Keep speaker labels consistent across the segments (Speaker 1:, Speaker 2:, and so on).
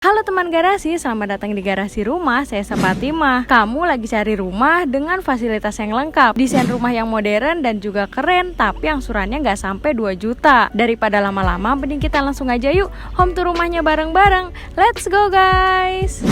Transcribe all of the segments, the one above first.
Speaker 1: Halo teman garasi, selamat datang di Garasi Rumah. Saya Fatimah. Kamu lagi cari rumah dengan fasilitas yang lengkap, desain rumah yang modern dan juga keren, tapi angsurannya nggak sampai 2 juta. Daripada lama-lama, mending kita langsung aja yuk home tour rumahnya bareng-bareng. Let's go guys!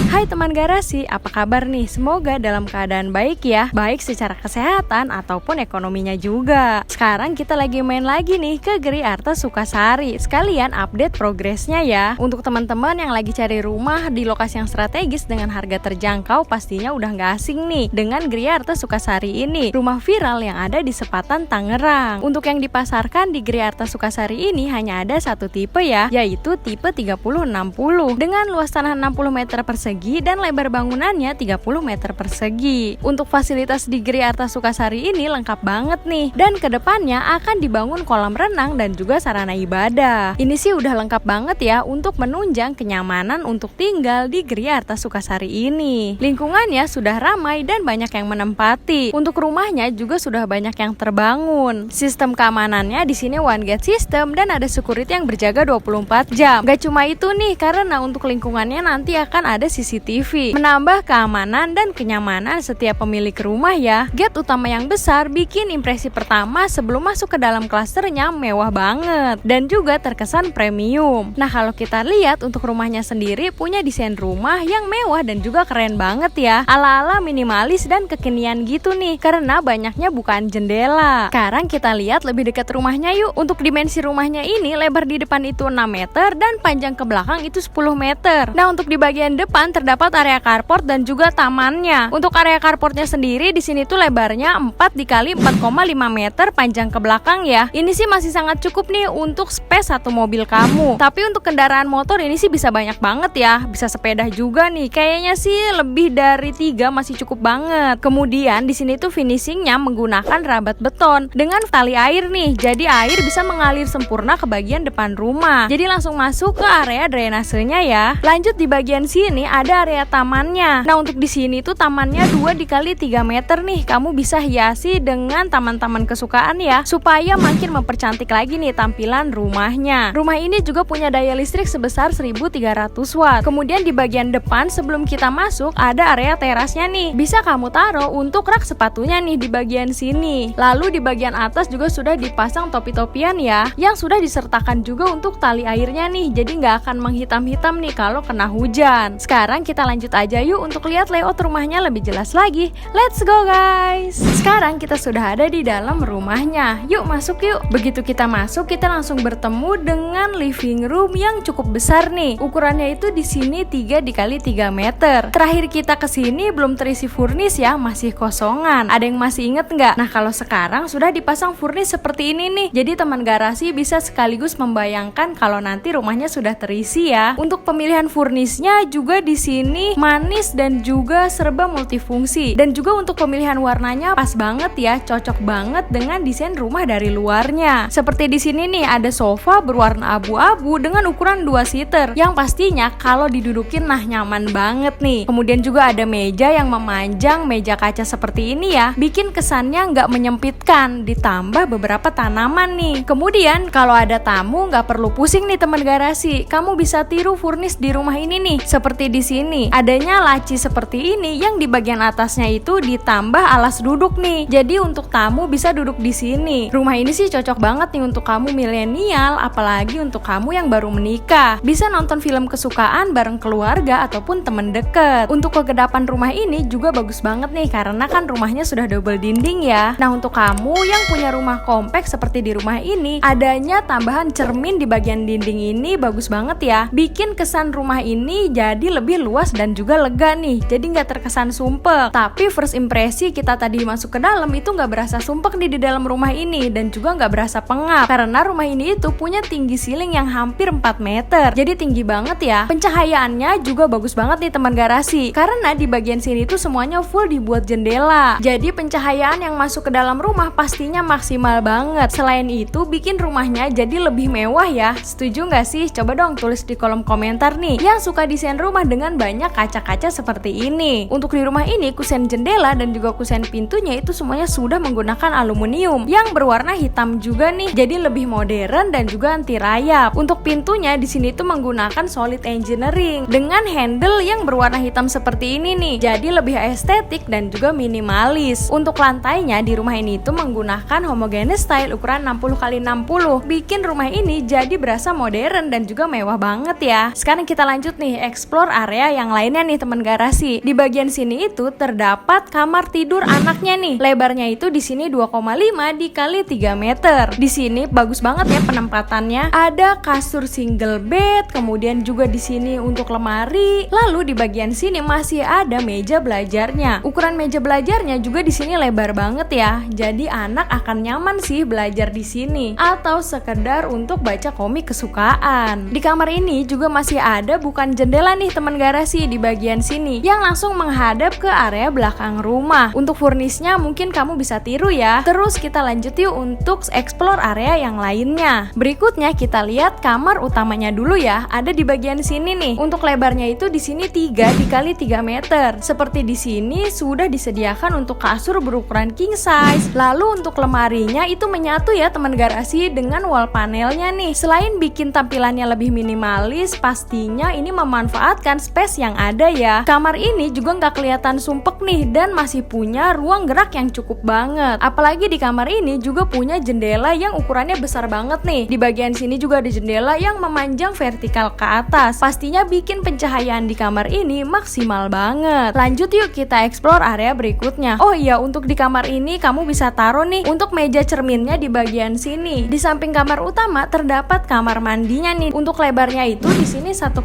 Speaker 1: Hai teman garasi, apa kabar nih? Semoga dalam keadaan baik ya, baik secara kesehatan ataupun ekonominya juga. Sekarang kita lagi main lagi nih ke Gri Arta Sukasari. Sekalian update progresnya ya. Untuk teman-teman yang lagi cari rumah di lokasi yang strategis dengan harga terjangkau, pastinya udah gak asing nih dengan Gri Arta Sukasari ini. Rumah viral yang ada di Sepatan, Tangerang. Untuk yang dipasarkan di Gri Arta Sukasari ini hanya ada satu tipe ya, yaitu tipe 30-60 dengan luas tanah 60 meter persegi dan lebar bangunannya 30 meter persegi. Untuk fasilitas di Gri Arta Sukasari ini lengkap banget nih, dan kedepannya akan dibangun kolam renang dan juga sarana ibadah. Ini sih udah lengkap banget ya untuk menunjang kenyamanan untuk tinggal di Gri Arta Sukasari ini. Lingkungannya sudah ramai dan banyak yang menempati. Untuk rumahnya juga sudah banyak yang terbangun. Sistem keamanannya di sini one gate system dan ada security yang berjaga 24 jam. Gak cuma itu nih, karena untuk lingkungannya nanti akan ada CCTV, menambah keamanan dan kenyamanan setiap pemilik rumah ya. Gate utama yang besar bikin impresi pertama sebelum masuk ke dalam klasternya mewah banget dan juga terkesan premium. Nah kalau kita lihat untuk rumahnya sendiri punya desain rumah yang mewah dan juga keren banget ya, ala-ala minimalis dan kekinian gitu nih, karena banyaknya bukaan jendela. Sekarang kita lihat lebih dekat rumahnya yuk. Untuk dimensi rumahnya ini, lebar di depan itu 6 meter dan panjang ke belakang itu 10 meter. Nah untuk di bagian depan terdapat area carport dan juga tamannya. Untuk area carportnya sendiri di sini tuh lebarnya 4 dikali 4,5 meter panjang ke belakang ya. Ini sih masih sangat cukup nih untuk space satu mobil kamu. Tapi untuk kendaraan motor ini sih bisa banyak banget ya. Bisa sepeda juga nih. Kayaknya sih lebih dari 3 masih cukup banget. Kemudian di sini tuh finishingnya menggunakan rabat beton dengan tali air nih. Jadi air bisa mengalir sempurna ke bagian depan rumah. Jadi langsung masuk ke area drainasenya ya. Lanjut di bagian sini ada area tamannya. Nah untuk di sini tuh tamannya 2 dikali 3 meter nih. Kamu bisa hiasi dengan taman-taman kesukaan ya, supaya makin mempercantik lagi nih tampilan rumahnya. Rumah ini juga punya daya listrik sebesar 1300 watt. Kemudian di bagian depan sebelum kita masuk ada area terasnya nih. Bisa kamu taruh untuk rak sepatunya nih di bagian sini. Lalu di bagian atas juga sudah dipasang topi-topian ya, yang sudah disertakan juga untuk tali airnya nih. Jadi nggak akan menghitam-hitam nih kalau kena hujan. Sekarang kita lanjut aja yuk untuk lihat layout rumahnya lebih jelas lagi. Let's go guys. Sekarang kita sudah ada di dalam rumahnya. Yuk masuk yuk. Begitu kita masuk, kita langsung bertemu dengan living room yang cukup besar nih. Ukurannya itu di sini 3 dikali 3 meter. Terakhir kita kesini belum terisi furnis ya, masih kosongan. Ada yang masih inget nggak? Nah kalau sekarang sudah dipasang furnis seperti ini nih. Jadi teman garasi bisa sekaligus membayangkan kalau nanti rumahnya sudah terisi ya. Untuk pemilihan furnisnya juga di sini manis dan juga serba multifungsi, dan juga untuk pemilihan warnanya pas banget ya, cocok banget dengan desain rumah dari luarnya. Seperti di sini nih ada sofa berwarna abu-abu dengan ukuran 2 seater yang pastinya kalau didudukin nah nyaman banget nih. Kemudian juga ada meja yang memanjang, meja kaca seperti ini ya, bikin kesannya nggak menyempitkan, ditambah beberapa tanaman nih. Kemudian kalau ada tamu nggak perlu pusing nih teman garasi, kamu bisa tiru furnis di rumah ini nih. Seperti di sini adanya laci seperti ini yang di bagian atasnya itu ditambah alas duduk nih. Jadi untuk tamu bisa duduk di sini. Rumah ini sih cocok banget nih untuk kamu milenial, apalagi untuk kamu yang baru menikah. Bisa nonton film kesukaan bareng keluarga ataupun temen deket. Untuk kegedapan rumah ini juga bagus banget nih, karena kan rumahnya sudah double dinding ya. Nah untuk kamu yang punya rumah kompak seperti di rumah ini, adanya tambahan cermin di bagian dinding ini bagus banget ya. Bikin kesan rumah ini jadi lebih luas dan juga lega nih, jadi nggak terkesan sumpek. Tapi first impresi kita tadi masuk ke dalam itu nggak berasa sumpek nih di dalam rumah ini, dan juga nggak berasa pengap karena rumah ini itu punya tinggi ceiling yang hampir 4 meter, jadi tinggi banget ya. Pencahayaannya juga bagus banget nih teman garasi, karena di bagian sini tuh semuanya full dibuat jendela, jadi pencahayaan yang masuk ke dalam rumah pastinya maksimal banget. Selain itu bikin rumahnya jadi lebih mewah ya. Setuju nggak sih? Coba dong tulis di kolom komentar nih yang suka desain rumah dengan banyak kaca-kaca seperti ini. Untuk di rumah ini kusen jendela dan juga kusen pintunya itu semuanya sudah menggunakan aluminium yang berwarna hitam juga nih, jadi lebih modern dan juga anti rayap. Untuk pintunya di sini tuh menggunakan solid engineering dengan handle yang berwarna hitam seperti ini nih, jadi lebih estetik dan juga minimalis. Untuk lantainya di rumah ini tuh menggunakan homogeneous style ukuran 60x60, bikin rumah ini jadi berasa modern dan juga mewah banget ya. Sekarang kita lanjut nih explore area yang lainnya nih teman garasi. Di bagian sini itu terdapat kamar tidur anaknya nih. Lebarnya itu di sini 2,5 dikali 3 meter. Di sini bagus banget ya penempatannya. Ada kasur single bed, kemudian juga di sini untuk lemari. Lalu di bagian sini masih ada meja belajarnya. Ukuran meja belajarnya juga di sini lebar banget ya. Jadi anak akan nyaman sih belajar di sini atau sekedar untuk baca komik kesukaan. Di kamar ini juga masih ada bukan jendela nih teman garasi di bagian sini yang langsung menghadap ke area belakang rumah. Untuk furnisnya mungkin kamu bisa tiru ya. Terus kita lanjut yuk untuk explore area yang lainnya. Berikutnya kita lihat kamar utamanya dulu ya. Ada di bagian sini nih. Untuk lebarnya itu di sini 3 dikali 3 meter. Seperti di sini sudah disediakan untuk kasur berukuran king size. Lalu untuk lemarinya itu menyatu ya teman garasi dengan wall panelnya nih. Selain bikin tampilannya lebih minimalis, pastinya ini memanfaatkan space yang ada ya. Kamar ini juga nggak kelihatan sumpek nih dan masih punya ruang gerak yang cukup banget. Apalagi di kamar ini juga punya jendela yang ukurannya besar banget nih. Di bagian sini juga ada jendela yang memanjang vertikal ke atas. Pastinya bikin pencahayaan di kamar ini maksimal banget. Lanjut yuk kita explore area berikutnya. Oh iya, untuk di kamar ini kamu bisa taruh nih untuk meja cerminnya di bagian sini. Di samping kamar utama terdapat kamar mandinya nih. Untuk lebarnya itu di sini 1,5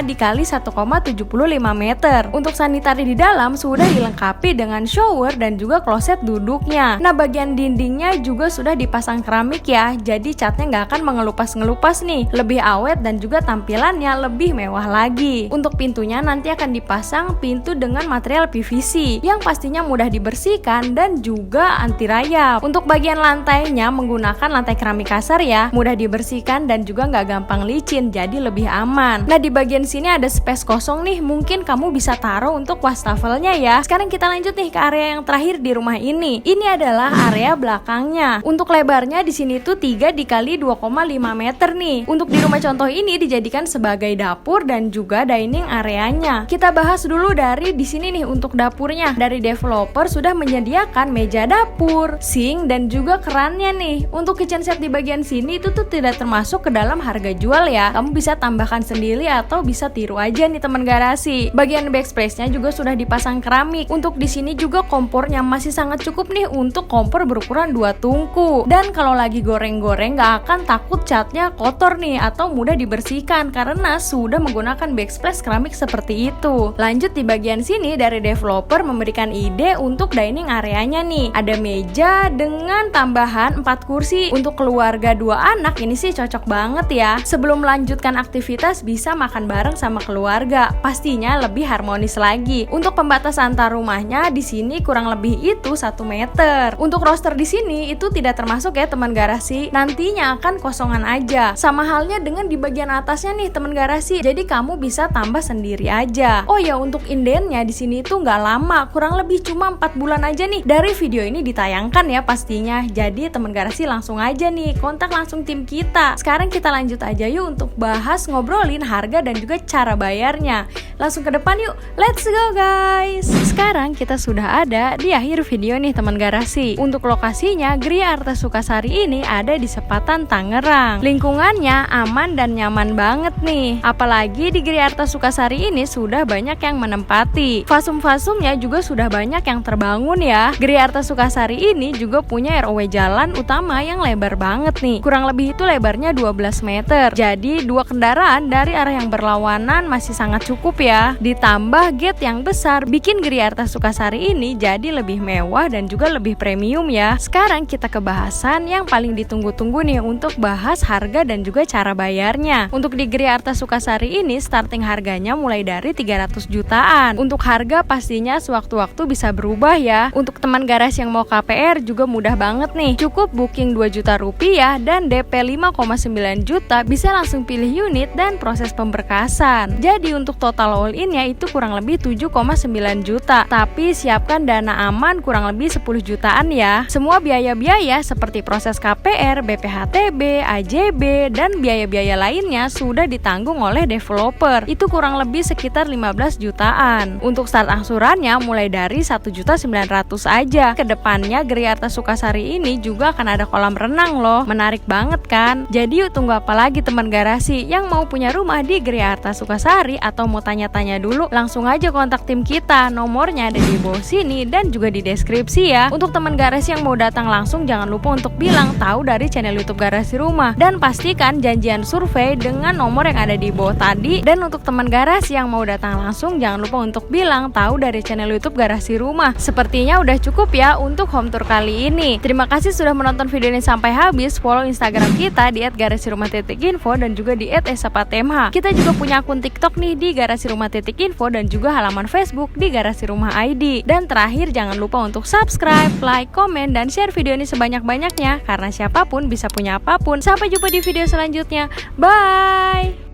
Speaker 1: dikali 1,75 meter. Untuk sanitari di dalam sudah dilengkapi dengan shower dan juga kloset duduknya. Nah, bagian dindingnya juga sudah dipasang keramik ya. Jadi catnya nggak akan mengelupas-ngelupas nih. Lebih awet dan juga tampilannya lebih mewah lagi. Untuk pintunya nanti akan dipasang pintu dengan material PVC yang pastinya mudah dibersihkan dan juga anti rayap. Untuk bagian lantainya menggunakan lantai keramik kasar ya, mudah dibersihkan dan juga nggak gampang licin, jadi lebih aman. Nah, di bagian sini ada space kosong nih, mungkin kamu bisa taruh untuk wastafelnya ya. Sekarang kita lanjut nih ke area yang terakhir di rumah ini. Ini adalah area belakangnya. Untuk lebarnya di sini tuh 3 dikali 2,5 meter nih. Untuk di rumah contoh ini dijadikan sebagai dapur dan juga dining areanya. Kita bahas dulu dari di sini nih untuk dapurnya. Dari developer sudah menyediakan meja dapur, sink dan juga kerannya nih. Untuk kitchen set di bagian sini itu tuh tidak termasuk ke dalam harga jual ya. Kamu bisa tambahkan sendiri atau bisa tiru aja nih teman garasi. Bagian backsplace-nya juga sudah dipasang keramik. Untuk di sini juga kompornya masih sangat cukup nih untuk kompor berukuran 2 tungku. Dan kalau lagi goreng-goreng gak akan takut catnya kotor nih atau mudah dibersihkan karena sudah menggunakan backsplash keramik seperti itu. Lanjut di bagian sini dari developer memberikan ide untuk dining areanya nih. Ada meja dengan tambahan 4 kursi. Untuk keluarga 2 anak ini sih cocok banget ya. Sebelum melanjutkan aktivitas bisa makan bareng sama keluarga. Pastinya lebih harmonis lagi. Untuk pembatas antar rumahnya di sini kurang lebih itu 1 meter. Untuk roster di sini itu tidak termasuk ya teman garasi. Nantinya akan kosongan aja. Sama halnya dengan di bagian atasnya nih teman garasi. Jadi kamu bisa tambah sendiri aja. Oh ya, untuk indennya di sini tuh nggak lama, kurang lebih cuma 4 bulan aja nih dari video ini ditayangkan ya pastinya. Jadi teman garasi langsung aja nih kontak langsung tim kita. Sekarang kita lanjut aja yuk untuk bahas ngobrolin harga dan juga cara bayarnya. Langsung ke depan yuk, let's go guys. Sekarang kita sudah ada di akhir video nih teman garasi. Untuk lokasinya Gria Arta Sukasari ini ada di Sepatan Tangerang. Lingkungannya aman dan nyaman banget nih. Apalagi di Gria Arta Sukasari ini sudah banyak yang menempati. Fasum-fasumnya juga sudah banyak yang terbangun ya. Gria Arta Sukasari ini juga punya ROW jalan utama yang lebar banget nih. Kurang lebih itu lebarnya 12 meter. Jadi 2 kendaraan dari arah yang berlawanan masih sangat sangat cukup ya. Ditambah gate yang besar bikin Gri Arta Sukasari ini jadi lebih mewah dan juga lebih premium ya. Sekarang kita ke bahasan yang paling ditunggu-tunggu nih untuk bahas harga dan juga cara bayarnya. Untuk di Gri Arta Sukasari ini starting harganya mulai dari 300 jutaan. Untuk harga pastinya sewaktu-waktu bisa berubah ya. Untuk teman garasi yang mau KPR juga mudah banget nih. Cukup booking 2 juta rupiah dan DP 5,9 juta bisa langsung pilih unit dan proses pemberkasan. Jadi untuk total all in-nya itu kurang lebih 7,9 juta. Tapi siapkan dana aman kurang lebih 10 jutaan ya. Semua biaya-biaya seperti proses KPR, BPHTB, AJB, dan biaya-biaya lainnya sudah ditanggung oleh developer. Itu kurang lebih sekitar 15 jutaan. Untuk start angsurannya mulai dari 1.900.000 aja. Kedepannya Gri Arta Sukasari ini juga akan ada kolam renang loh. Menarik banget kan? Jadi yuk tunggu apa lagi teman garasi yang mau punya rumah di Gri Arta Sukasari atau mau tanya-tanya dulu, langsung aja kontak tim kita. Nomornya ada di bawah sini dan juga di deskripsi ya. Untuk teman garasi yang mau datang langsung jangan lupa untuk bilang tahu dari channel YouTube Garasi Rumah dan pastikan janjian survei dengan nomor yang ada di bawah tadi. Dan untuk teman garasi yang mau datang langsung jangan lupa untuk bilang tahu dari channel YouTube Garasi Rumah. Sepertinya udah cukup ya untuk home tour kali ini. Terima kasih sudah menonton video ini sampai habis. Follow Instagram kita di @garasirumah.info dan juga di @esapatemha. Kita juga punya akun TikTok nih di Garasi Rumah.info dan juga halaman Facebook di Garasi Rumah ID. Dan terakhir jangan lupa untuk subscribe, like, komen, dan share video ini sebanyak-banyaknya karena siapapun bisa punya apapun. Sampai jumpa di video selanjutnya. Bye.